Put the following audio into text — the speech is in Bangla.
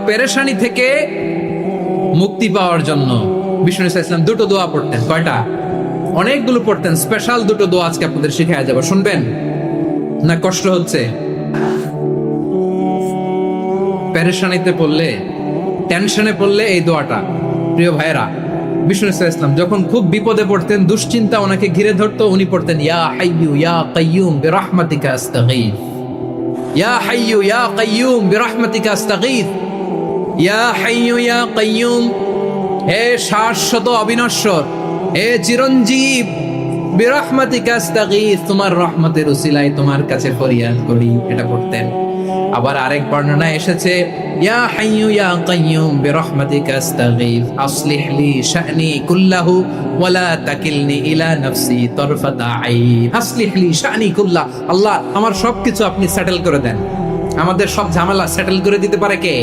পেরেশানি থেকে মুক্তি পাওয়ার জন্য বিষ্ণু ইসলাম দুটো দোয়া পড়তেন। কয়টা? অনেকগুলো পড়তেন। স্পেশাল দুটো দোয়া আজকে আপনাদের শিখায়া যাবো, শুনবেন না? কষ্ট হচ্ছে? পেরেশানিতে পড়লে, টেনশনে পড়লে এই দোয়াটা, প্রিয় ভাইরা, বিষ্ণু ইসলাম যখন খুব বিপদে পড়তেন, দুশ্চিন্তা ওনাকে ঘিরে ধরতো, উনি পড়তেন ইয়া হাইয়ু ইয়া কাইয়ুম বিরহমাতিকা আস্তাগীথ, ইয়া হাইয়ু ইয়া কাইয়ুম বিরহমাতিকা আস্তাগীথ, ইয়া হাইয়ু ইয়া কাইয়ুম, হে শাশ্বত অবিনশ্বর, হে চিরঞ্জীব, বিরহমাতিকা আস্তাগীথ, তোমার রহমতের উসিলায় তোমার কাছে ফরিয়াদ করি। এটা পড়তেন। আবার আরেক বর্ণনায় এসেছে ইয়া হাইয়ু ইয়া কাইয়ুম বিরহমাতিকা আস্তাগীথ আসলিহ লি শা'নি কুল্লাহু ওয়া লা তাকিলনি ইলা নাফসি তারফাতা আইন। আসলিহ লি শা'নি কুল্লাহ, আল্লাহ আমার সবকিছু আপনি সেটেল করে দেন। আমাদের সব ঝামেলা সেটেল করে দিতে পারে কে?